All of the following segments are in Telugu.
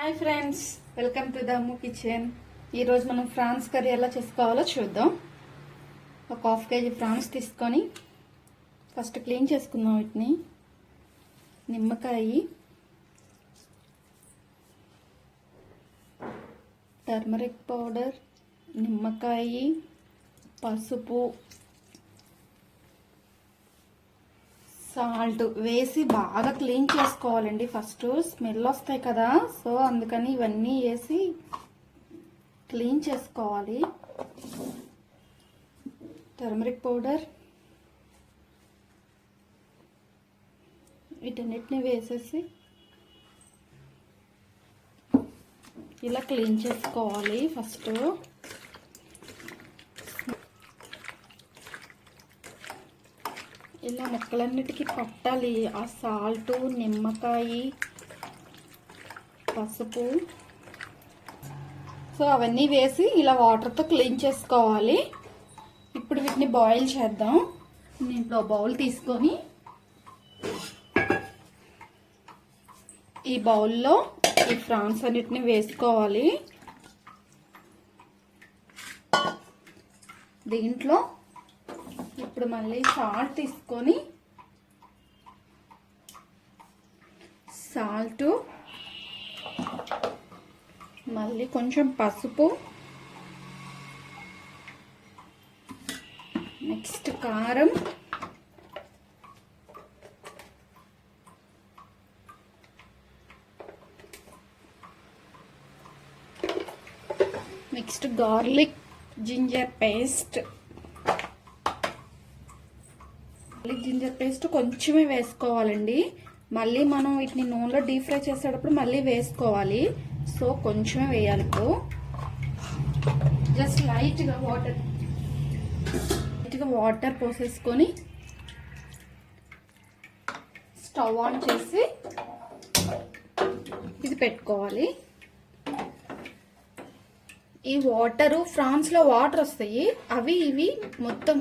Hi friends, welcome to the Ammu kitchen. ఈరోజు మనం ఫ్రాన్స్ కర్రీ ఎలా చేసుకోవాలో చూద్దాం. ఒక హాఫ్ కేజీ ఫ్రాన్స్ తీసుకొని ఫస్ట్ క్లీన్ చేసుకుందాం. వీటిని నిమ్మకాయ, టర్మరిక్ పౌడర్, నిమ్మకాయ, పసుపు, సాల్ట్ వేసి బాగా క్లీన్ చేసుకోవాలండి. ఫస్ట్ స్మెల్ వస్తాయి కదా, సో అందుకని ఇవన్నీ వేసి క్లీన్ చేసుకోవాలి. టర్మరిక్ పౌడర్ వీటన్నిటిని వేసేసి ఇలా క్లీన్ చేసుకోవాలి. ఫస్ట్ ఇలా ముక్కలన్నిటికీ పట్టాలి ఆ సాల్ట్, నిమ్మకాయ, పసుపు. సో అవన్నీ వేసి ఇలా వాటర్తో క్లీన్ చేసుకోవాలి. ఇప్పుడు వీటిని బాయిల్ చేద్దాం. నేను బౌల్ తీసుకొని ఈ బౌల్లో ఈ ఫ్రాన్స్ అన్నిటిని వేసుకోవాలి. దీంట్లో ఇప్పుడు మళ్ళీ సాల్ట్ తీసుకొని మళ్ళీ కొంచెం పసుపు, నెక్స్ట్ కారం, next garlic ginger paste. Ginger paste కొంచెమే వేసుకోవాలండి. మళ్ళీ మనం వీటిని నూనెలో డీప్ ఫ్రై చేసేటప్పుడు మళ్ళీ వేసుకోవాలి. సో కొంచెమే వేయాలి. ఇప్పుడు జస్ట్ లైట్గా వాటర్ పోసేసుకొని స్టవ్ ఆన్ చేసి ఇది పెట్టుకోవాలి. ఈ వాటరు ఫ్రాన్స్లో వాటర్ వస్తాయి, అవి ఇవి మొత్తం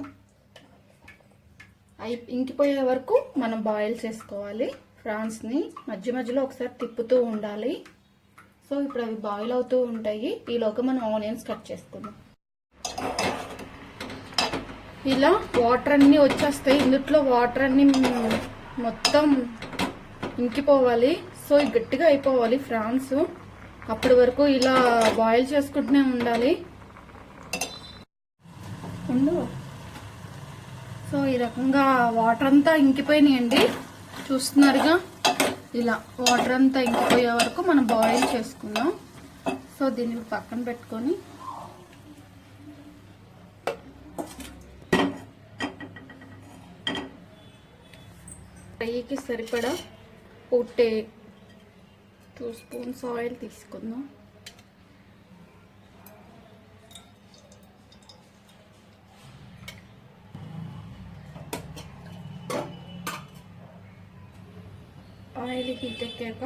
ఇంకిపోయే వరకు మనం బాయిల్ చేసుకోవాలి. ఫ్రాన్స్ని మధ్య మధ్యలో ఒకసారి తిప్పుతూ ఉండాలి. సో ఇప్పుడు అవి బాయిల్ అవుతూ ఉంటాయి. ఈలోగా మనం ఆనియన్స్ కట్ చేసుకుందాం. ఇలా వాటర్ అన్నీ వచ్చేస్తాయి. ఇందులో వాటర్ అన్నీ మొత్తం ఇంకిపోవాలి. సో గట్టిగా అయిపోవాలి ఫ్రాన్స్. అప్పటి వరకు ఇలా బాయిల్ చేసుకుంటూనే ఉండాలి. సో ఈ రకంగా వాటర్ అంతా ఇంకిపోయినాయండి, చూస్తున్నారుగా. ఇలా వాటర్ అంతా ఇంకిపోయే వరకు మనం బాయిల్ చేసుకుందాం. సో దీన్ని పక్కన పెట్టుకొని ఫ్రైకి సరిపడా 2 స్పూన్స్ ఆయిల్ తీసుకుందాం. ఆయిల్ హీట్ ఎక్కాక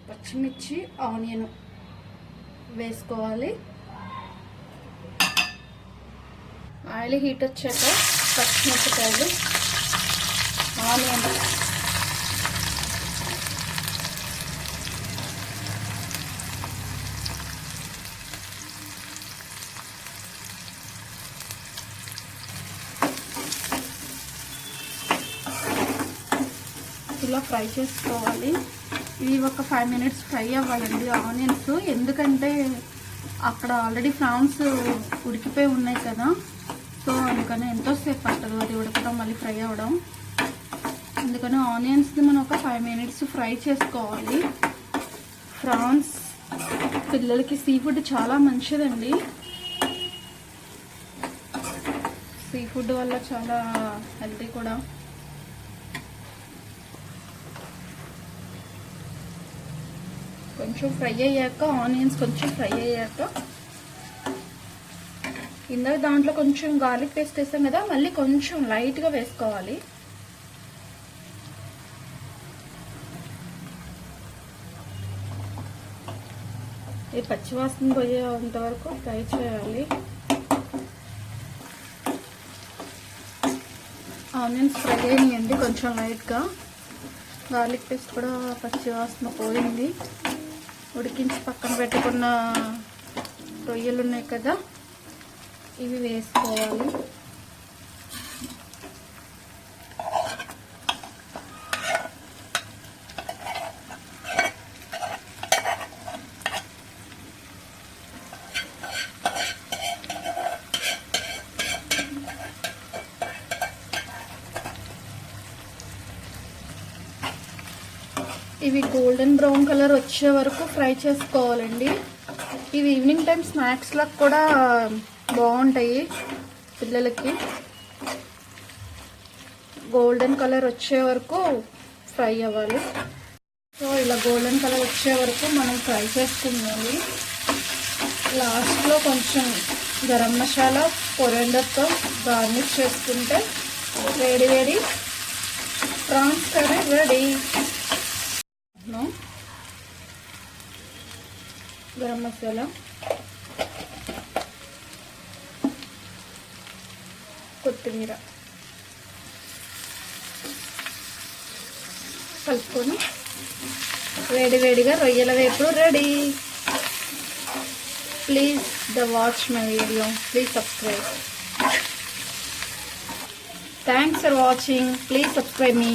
పచ్చిమిర్చి, ఆనియన్ వేసుకోవాలి. ఆయిల్ హీట్ వచ్చాక పచ్చిమిరపకాయలు, ఆనియన్, ఇలా ఫ్రై చేసుకోవాలి. ఇవి ఒక 5 మినిట్స్ ఫ్రై అవ్వాలండి ఆనియన్స్. ఎందుకంటే అక్కడ ఆల్రెడీ ఫ్రాన్స్ ఉడికిపోయి ఉన్నాయి కదా, సో అందుకని ఎంతోసేపు పట్టదు అది ఉడకడం మళ్ళీ ఫ్రై అవ్వడం. అందుకని ఆనియన్స్ని మనం ఒక 5 మినిట్స్ ఫ్రై చేసుకోవాలి. ఫ్రాన్స్ పిల్లలకి సీ ఫుడ్ చాలా మంచిదండి. సీ ఫుడ్ వల్ల చాలా హెల్తీ కూడా. కొంచెం ఫ్రై అయ్యాక ఆనియన్స్ కొంచెం ఫ్రై అయ్యాక ఇందాక దాంట్లో కొంచెం గార్లిక్ పేస్ట్ వేసాం కదా, మళ్ళీ కొంచెం లైట్గా వేసుకోవాలి. ఈ పచ్చివాసన పోయేంత వరకు ఫ్రై చేయాలి. ఆనియన్స్ ఫ్రై అయ్యాయండి కొంచెం లైట్గా. గార్లిక్ పేస్ట్ కూడా పచ్చి వాసన పోయింది. ఉడికించి పక్కన పెట్టుకున్న రొయ్యలు ఉన్నాయి కదా, ఇవి వేసుకోవాలి. ఇవి గోల్డెన్ బ్రౌన్ కలర్ వచ్చే వరకు ఫ్రై చేసుకోవాలండి. ఇవి ఈవినింగ్ టైం స్నాక్స్లకు కూడా బాగుంటాయి పిల్లలకి. గోల్డెన్ కలర్ వచ్చే వరకు ఫ్రై అవ్వాలి. సో ఇలా గోల్డెన్ కలర్ వచ్చే వరకు మనం ఫ్రై చేసుకున్నాము. లాస్ట్లో కొంచెం గరం మసాలా కొరియాండర్తో గార్నిష్ చేసుకుంటే వేడి వేడి prawns curry ready. Garam masala, కొత్తిమీర కలుపుకొని వేడి వేడిగా రొయ్యల వేపుడు ready. Please watch my video, please subscribe. Thanks for watching, please subscribe me.